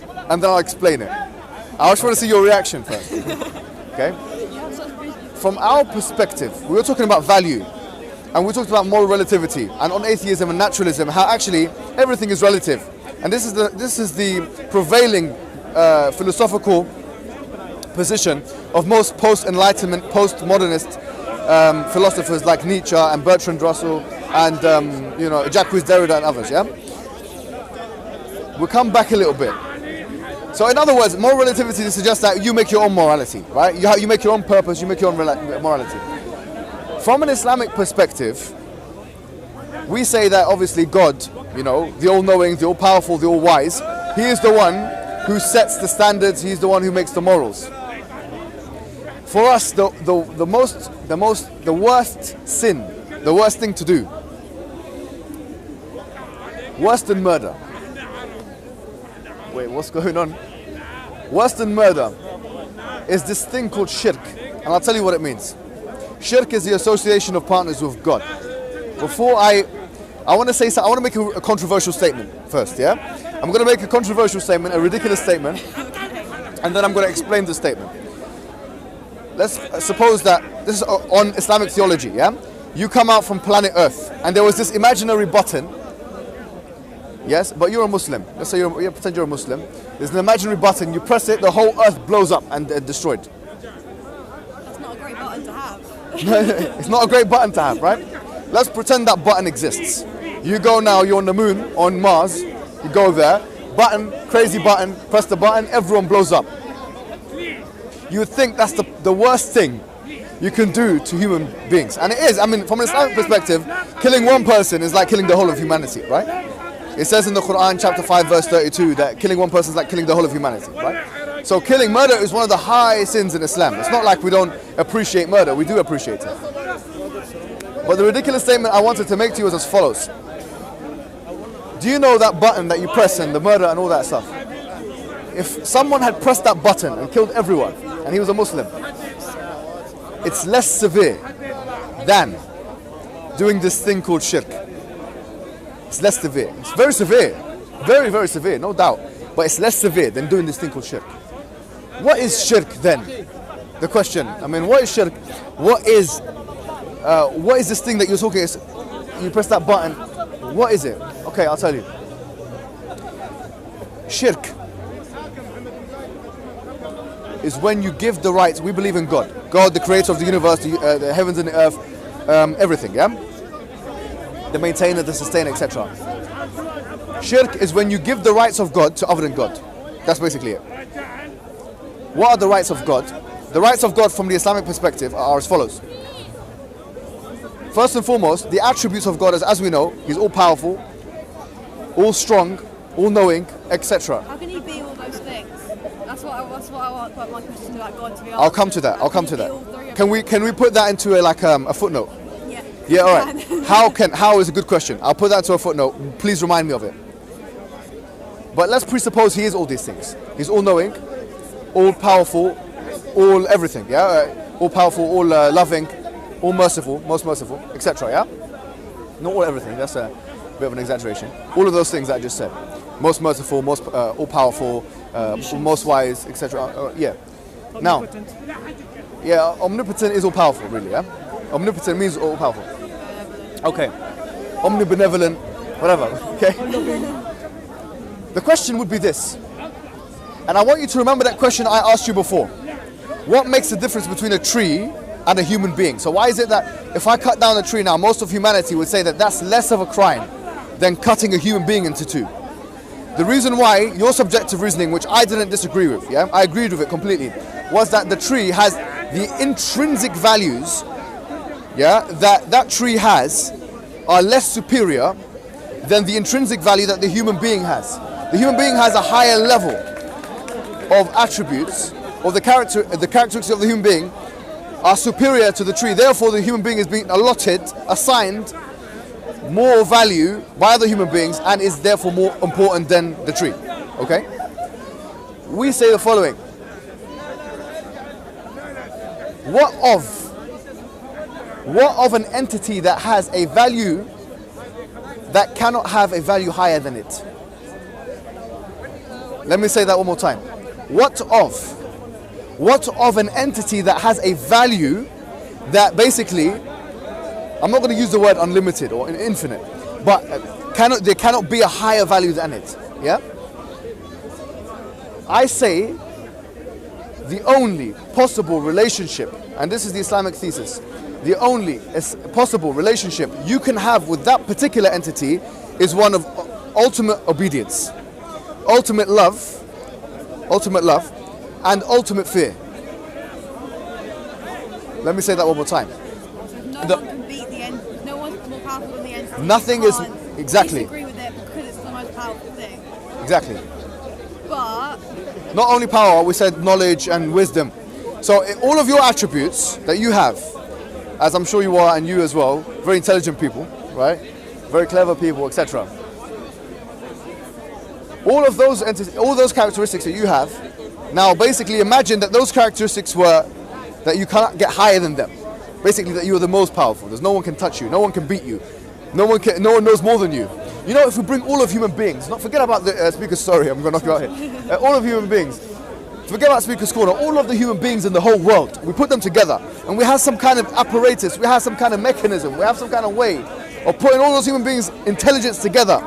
and then I'll explain it. I just want to see your reaction first. Okay? From our perspective, we were talking about value, and we talked about moral relativity, and on atheism and naturalism, how actually everything is relative. And this is the prevailing philosophical position of most post-enlightenment, post-modernist philosophers like Nietzsche and Bertrand Russell and Jacques Derrida and others. Yeah, we'll come back a little bit. So in other words, moral relativity suggests that you make your own morality, right? You make your own purpose, you make your own morality. From an Islamic perspective, we say that obviously God, the all-knowing, the all-powerful, the all-wise, He is the one who sets the standards, He's the one who makes the morals. For us, the worst sin, the worst thing to do, worse than murder. Wait, what's going on? Worse than murder is this thing called shirk, and I'll tell you what it means. Shirk is the association of partners with God. Before I want to say something, I want to make a controversial statement first, yeah? I'm going to make a controversial statement, a ridiculous statement, and then I'm going to explain the statement. Let's suppose that this is on Islamic theology, yeah? You come out from planet Earth, and there was this imaginary button. Yes, but you're a Muslim. Let's say you pretend you're a Muslim. There's an imaginary button. You press it, the whole Earth blows up and destroyed. That's not a great button to have. It's not a great button to have, right? Let's pretend that button exists. You go now. You're on the moon, on Mars. You go there. Button, crazy button. Press the button. Everyone blows up. You would think that's the worst thing you can do to human beings, and it is. I mean, from an Islamic perspective, killing one person is like killing the whole of humanity, right? It says in the Quran, chapter 5, verse 32, that killing one person is like killing the whole of humanity, right? So murder is one of the high sins in Islam. It's not like we don't appreciate murder. We do appreciate it. But the ridiculous statement I wanted to make to you is as follows. Do you know that button that you press and the murder and all that stuff? If someone had pressed that button and killed everyone, and he was a Muslim, it's less severe than doing this thing called shirk. It's less severe. It's very severe. Very, very severe, no doubt. But it's less severe than doing this thing called shirk. What is shirk then? The question. I mean, what is shirk? What is this thing that you're talking? You press that button. What is it? Okay, I'll tell you. Shirk is when you give the rights. We believe in God. God, the creator of the universe, the heavens and the earth, everything, yeah? The maintainer, the sustainer, etc. Shirk is when you give the rights of God to other than God. That's basically it. What are the rights of God? The rights of God from the Islamic perspective are as follows. First and foremost, the attributes of God, as we know, He's all powerful, all strong, all knowing, etc. How can He be all those things? That's what I want my question about God to be. I'll come to that. Can we put that into a footnote? Yeah, all right. How is a good question. I'll put that to a footnote. Please remind me of it. But let's presuppose He is all these things. He's all-knowing, all-powerful, all everything, yeah? All-powerful, all loving, all merciful, most merciful, etc., yeah? Not all everything, that's a bit of an exaggeration. All of those things that I just said. Most merciful, most all-powerful, most wise, etc., yeah. Now, yeah, omnipotent is all-powerful, really, yeah? Omnipotent means all-powerful. Okay. Omnibenevolent, whatever, okay? The question would be this, and I want you to remember that question I asked you before. What makes the difference between a tree and a human being? So why is it that if I cut down a tree now, most of humanity would say that that's less of a crime than cutting a human being into two? The reason why, your subjective reasoning, which I didn't disagree with, yeah, I agreed with it completely, was that the tree has the intrinsic values, yeah, that tree has are less superior than the intrinsic value that the human being has. The human being has a higher level of attributes, or the characteristics of the human being are superior to the tree. Therefore, the human being is being assigned more value by other human beings and is therefore more important than the tree. Okay? We say the following. What of an entity that has a value that cannot have a value higher than it? Let me say that one more time. What of an entity that has a value that basically, I'm not going to use the word unlimited or infinite, but there cannot be a higher value than it. Yeah? I say the only possible relationship, and this is the Islamic thesis, the only possible relationship you can have with that particular entity is one of ultimate obedience, ultimate love, and ultimate fear. Let me say that one more time. No one can beat the entity. No one's more powerful than the entity. Nothing is exactly. Disagree with it because it's the most powerful thing. Exactly. But not only power, we said knowledge and wisdom. So all of your attributes that you have, as I'm sure you are, and you as well, very intelligent people, right? Very clever people, etc. All of those all those characteristics that you have, now basically imagine that those characteristics were that you cannot get higher than them. Basically that you are the most powerful. There's no one can touch you, no one can beat you, no one knows more than you. You know, if we bring all of human beings, not forget about the speaker's, sorry, I'm going to knock you out here. All of human beings, forget about Speaker's Corner, all of the human beings in the whole world, we put them together and we have some kind of apparatus, we have some kind of mechanism, we have some kind of way of putting all those human beings' intelligence together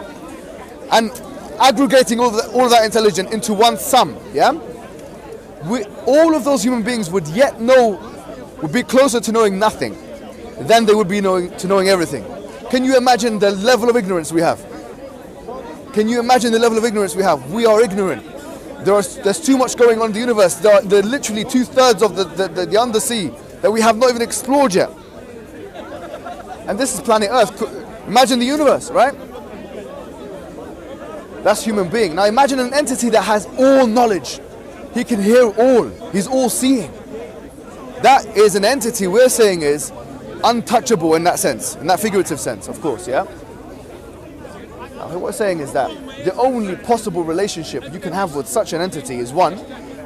and aggregating all of that intelligence into one sum, yeah? All of those human beings would be closer to knowing nothing than they would be to knowing everything. Can you imagine the level of ignorance we have? Can you imagine the level of ignorance we have? We are ignorant. There's too much going on in the universe. There are literally 2/3 of the undersea that we have not even explored yet. And this is planet Earth. Imagine the universe, right? That's human being. Now imagine an entity that has all knowledge. He can hear all. He's all-seeing. That is an entity we're saying is untouchable in that sense, in that figurative sense, of course, yeah? Now, what we're saying is that the only possible relationship you can have with such an entity is one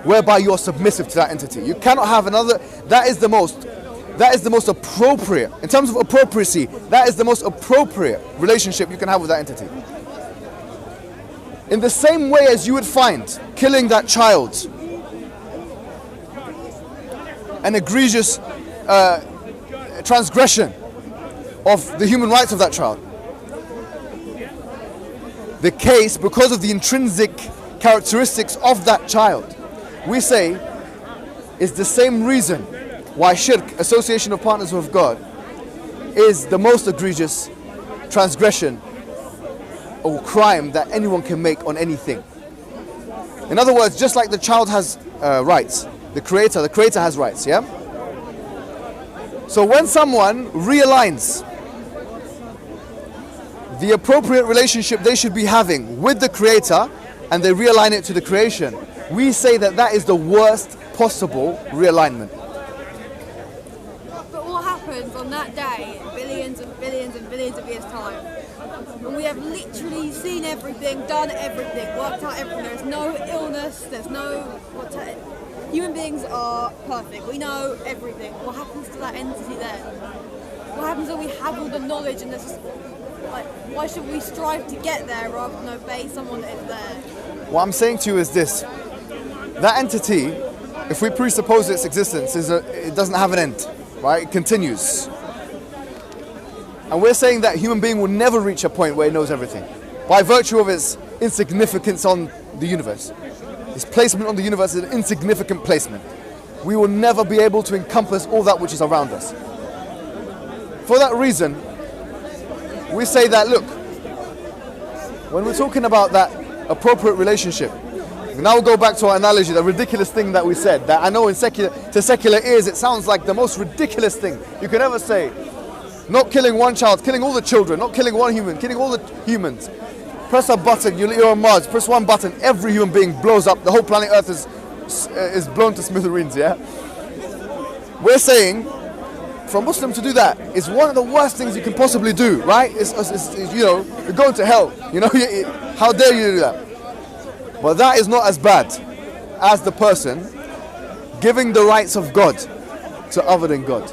whereby you're submissive to that entity. You cannot have another. That is the most appropriate, in terms of appropriacy, that is the most appropriate relationship you can have with that entity. In the same way as you would find killing that child an egregious transgression of the human rights of that child. The case, because of the intrinsic characteristics of that child, we say is the same reason why shirk, association of partners with God, is the most egregious transgression or crime that anyone can make on anything. In other words, just like the child has rights, the creator has rights, yeah? So when someone realigns the appropriate relationship they should be having with the creator and they realign it to the creation, we say that that is the worst possible realignment. But what happens on that day, billions and billions and billions of years' time, when we have literally seen everything, done everything, worked out everything, there's no illness, there's no... Human beings are perfect, we know everything. What happens to that entity then? What happens when we have all the knowledge and this? Like, why should we strive to get there rather than obey someone that is there? What I'm saying to you is this. That entity, if we presuppose its existence, it doesn't have an end, right? It continues. And we're saying that human being will never reach a point where it knows everything by virtue of its insignificance on the universe. Its placement on the universe is an insignificant placement. We will never be able to encompass all that which is around us. For that reason, we say that, look, when we're talking about that appropriate relationship, now we'll go back to our analogy, the ridiculous thing that we said, that I know to secular ears it sounds like the most ridiculous thing you can ever say. Not killing one child, killing all the children, not killing one human, killing all the humans. Press a button, you're on Mars, press one button, every human being blows up, the whole planet Earth is blown to smithereens, yeah? We're saying, for a Muslim to do that is one of the worst things you can possibly do, right? It's you know, you're going to hell, you know, how dare you do that? But that is not as bad as the person giving the rights of God to other than God.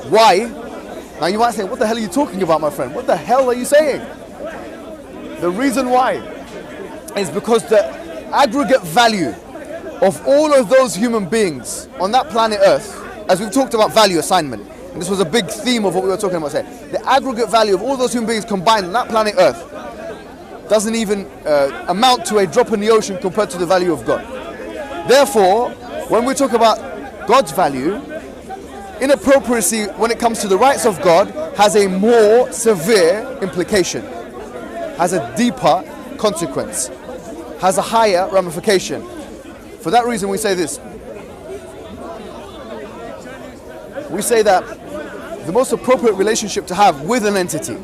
Why? Now you might say, what the hell are you talking about, my friend? What the hell are you saying? The reason why is because aggregate value of all of those human beings on that planet Earth, as we've talked about value assignment, and this was a big theme of what we were talking about today, the aggregate value of all those human beings combined on that planet Earth doesn't even amount to a drop in the ocean compared to the value of God. Therefore, when we talk about God's value, inappropriacy when it comes to the rights of God has a more severe implication, has a deeper consequence, has a higher ramification. For that reason we say this. We say that the most appropriate relationship to have with an entity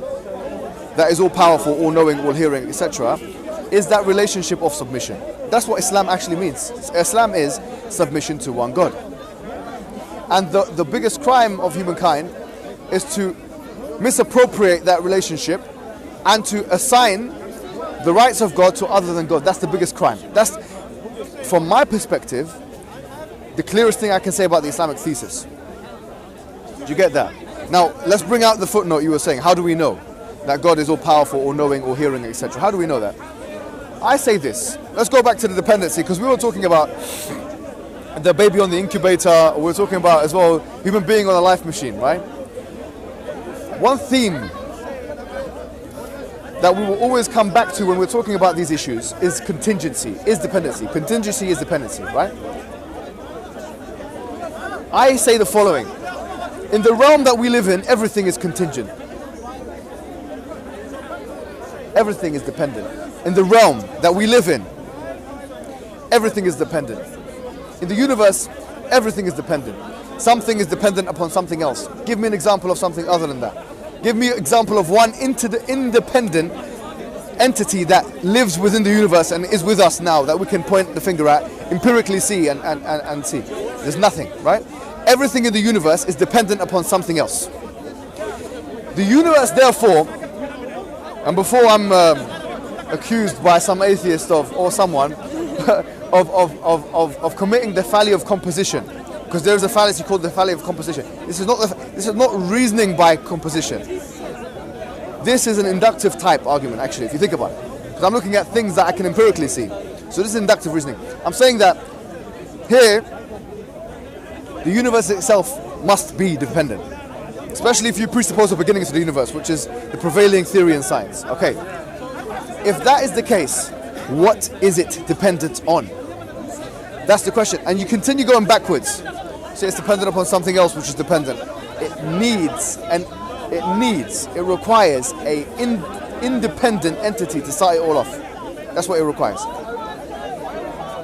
that is all powerful, all knowing, all hearing, etc., is that relationship of submission. That's what Islam actually means. Islam is submission to one God. And the biggest crime of humankind is to misappropriate that relationship and to assign the rights of God to other than God. That's the biggest crime. That's, from my perspective, the clearest thing I can say about the Islamic thesis. Do you get that? Now, let's bring out the footnote you were saying. How do we know that God is all powerful, all knowing, all hearing, etc.? How do we know that? I say this. Let's go back to the dependency, because we were talking about the baby on the incubator. We're talking about as well human being on a life machine, right? One theme that we will always come back to when we're talking about these issues is contingency, is dependency. Contingency is dependency, right? I say the following. In the realm that we live in, everything is contingent. Everything is dependent. In the realm that we live in, everything is dependent. In the universe, everything is dependent. Something is dependent upon something else. Give me an example of something other than that. Give me an example of one independent entity that lives within the universe and is with us now that we can point the finger at, empirically see and see. There's nothing, right? Everything in the universe is dependent upon something else. The universe, therefore, and before I'm accused by some atheist or someone of committing the folly of composition, because there is a fallacy called the folly of composition. This is not reasoning by composition. This is an inductive type argument, actually, if you think about it. Because I'm looking at things that I can empirically see. So this is inductive reasoning. I'm saying that here, the universe itself must be dependent, especially if you presuppose a beginning to the universe, which is the prevailing theory in science. Okay, if that is the case, what is it dependent on? That's the question. And you continue going backwards. So it's dependent upon something else which is dependent. It requires an independent entity to start it all off. That's what it requires.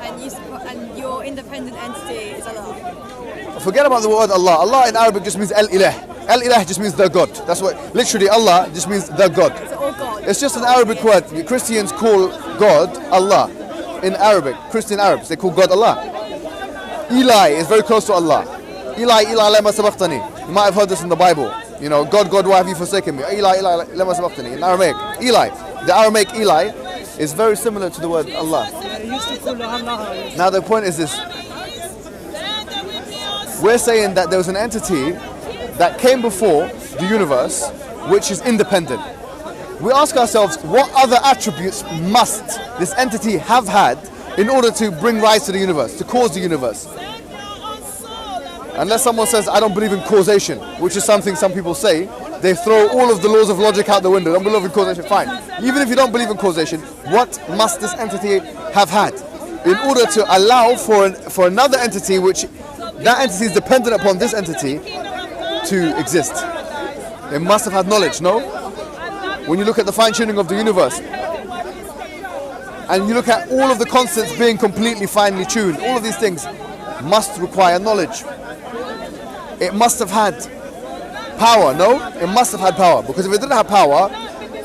And your independent entity is Allah. Forget about the word Allah. Allah in Arabic just means Al-Ilah. Al-Ilah just means the God. That's what, literally Allah just means the God. It's all God. It's just an Arabic word. Christians call God Allah. In Arabic, Christian Arabs, they call God Allah. Eli is very close to Allah. Eli, lema sabaqtani. You might have heard this in the Bible. You know, God, why have you forsaken me? Eli, lema sabaqtani. In Aramaic, Eli. The Aramaic Eli is very similar to the word Allah. Now the point is this. We're saying that there was an entity that came before the universe which is independent. We ask ourselves, what other attributes must this entity have had in order to bring rise to the universe, to cause the universe? Unless someone says, I don't believe in causation, which is something some people say, they throw all of the laws of logic out the window. Don't believe in causation, fine. Even if you don't believe in causation, what must this entity have had in order to allow for another entity, which that entity is dependent upon this entity, to exist? It must have had knowledge, no? When you look at the fine-tuning of the universe, and you look at all of the constants being completely finely tuned, all of these things must require knowledge. It must have had power, no? It must have had power, because if it didn't have power,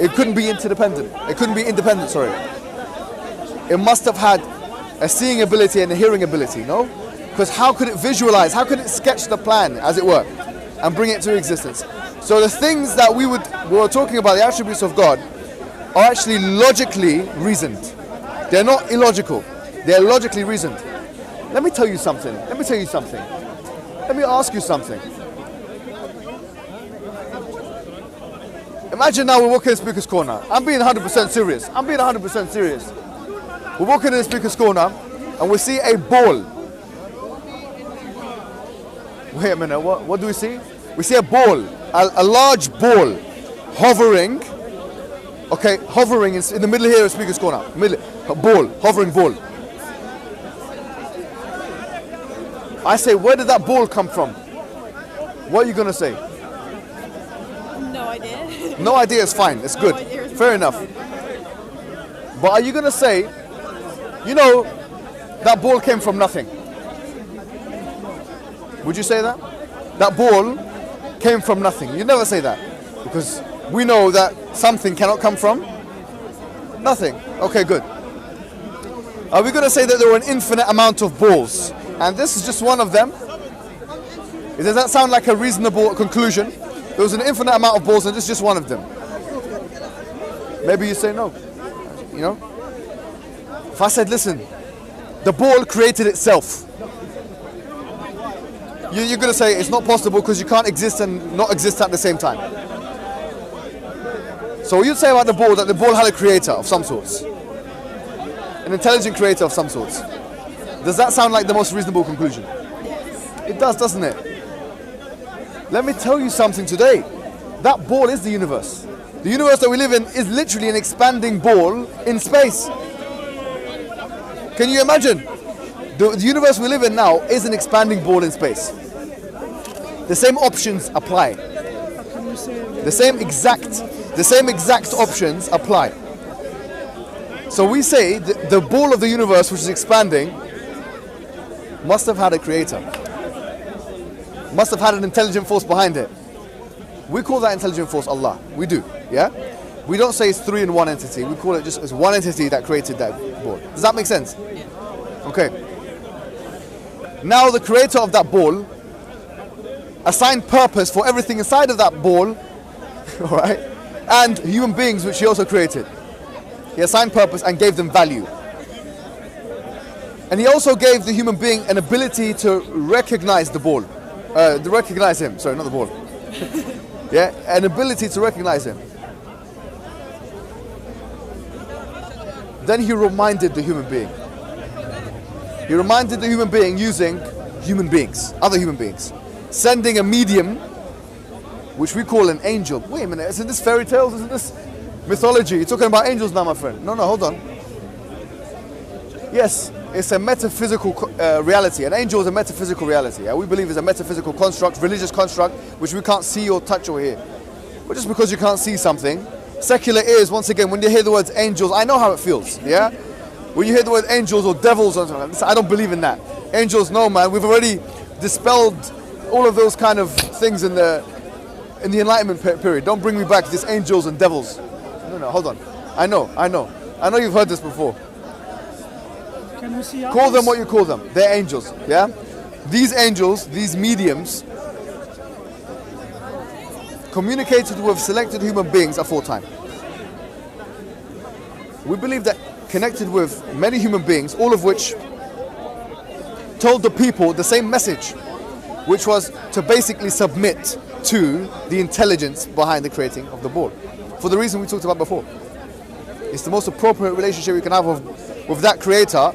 it couldn't be interdependent. It couldn't be independent, sorry. It must have had a seeing ability and a hearing ability, no? Because how could it visualize, how could it sketch the plan, as it were, and bring it to existence? So the things that we were talking about, the attributes of God, are actually logically reasoned. They're not illogical. They're logically reasoned. Let me tell you something. Let me ask you something. Imagine now we're walking in Speaker's Corner. I'm being 100% serious. We're walking in the speaker's corner and we see a ball. Wait a minute, what do we see? We see a ball, a large ball hovering. Okay, hovering in the middle here of speaker's corner. A ball, hovering ball. I say, where did that ball come from? What are you going to say? No idea. No idea is fine, it's good. Fair enough. But are you going to say, you know, that ball came from nothing? Would you say that? That ball came from nothing. You never say that. Because we know that something cannot come from nothing. Okay, good. Are we going to say that there were an infinite amount of balls? And this is just one of them? Does that sound like a reasonable conclusion? There was an infinite amount of balls and this is just one of them. Maybe you say no. You know? If I said, listen, the ball created itself. You're going to say it's not possible because you can't exist and not exist at the same time. So what you'd say about the ball, that the ball had a creator of some sorts. An intelligent creator of some sorts. Does that sound like the most reasonable conclusion? It does, doesn't it? Let me tell you something today. That ball is the universe. The universe that we live in is literally an expanding ball in space. Can you imagine? The universe we live in now is an expanding ball in space. The same options apply. The same exact options apply. So we say the ball of the universe, which is expanding, must have had a creator. Must have had an intelligent force behind it. We call that intelligent force Allah. We do, yeah? We don't say it's three in one entity. We call it just as one entity that created that ball. Does that make sense? Okay. Now the creator of that ball assigned purpose for everything inside of that ball, all right? And human beings, which he also created. He assigned purpose and gave them value. And he also gave the human being an ability to recognize the ball. To recognize him, sorry, not the ball. Yeah, an ability to recognize him. Then he reminded the human being. He reminded the human being using human beings, other human beings. Sending a medium, which we call an angel. Wait a minute, isn't this fairy tales? Isn't this mythology? You're talking about angels now, my friend. No, hold on. Yes, it's a metaphysical reality. An angel is a metaphysical reality. We believe it's a metaphysical construct, religious construct, which we can't see or touch or hear. But just because you can't see something, secular ears, once again, when you hear the words angels, I know how it feels, yeah? When you hear the word angels or devils, or something, I don't believe in that. Angels, no, man. We've already dispelled all of those kind of things in the Enlightenment period. Don't bring me back to these angels and devils. No, hold on. I know you've heard this before. Can we see call them what you call them. They're angels, yeah? These angels, these mediums, communicated with selected human beings aforetime. We believe that connected with many human beings, all of which told the people the same message, which was to basically submit to the intelligence behind the creating of the ball. For the reason we talked about before. It's the most appropriate relationship we can have with that creator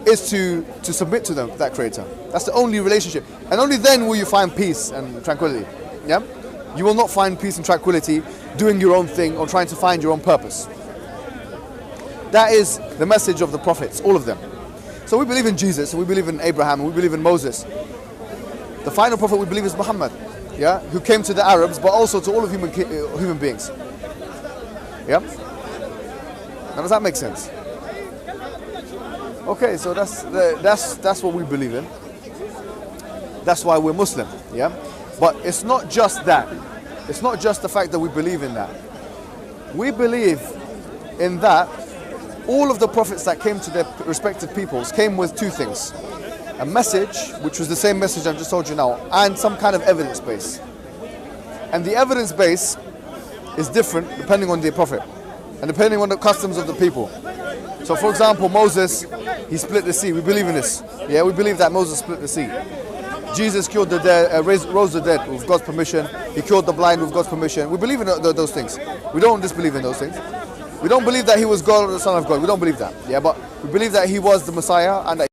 is to submit to them, that creator. That's the only relationship. And only then will you find peace and tranquility. Yeah? You will not find peace and tranquility doing your own thing or trying to find your own purpose. That is the message of the prophets, all of them. So we believe in Jesus, and we believe in Abraham, and we believe in Moses. The final prophet we believe is Mohammed, yeah, who came to the Arabs, but also to all of human beings. Yeah. Now, does that make sense? Okay, so that's what we believe in. That's why we're Muslim. Yeah. But it's not just that. It's not just the fact that we believe in that. We believe in that all of the prophets that came to their respective peoples came with two things. A message, which was the same message I've just told you now, and some kind of evidence base. And the evidence base is different depending on the prophet and depending on the customs of the people. So for example, Moses, he split the sea. We believe in this. Yeah, we believe that Moses split the sea. Jesus cured the dead, rose the dead with God's permission. He cured the blind with God's permission. We believe in those things. We don't disbelieve in those things. We don't believe that he was God or the Son of God. We don't believe that. Yeah, but We believe that he was the Messiah and that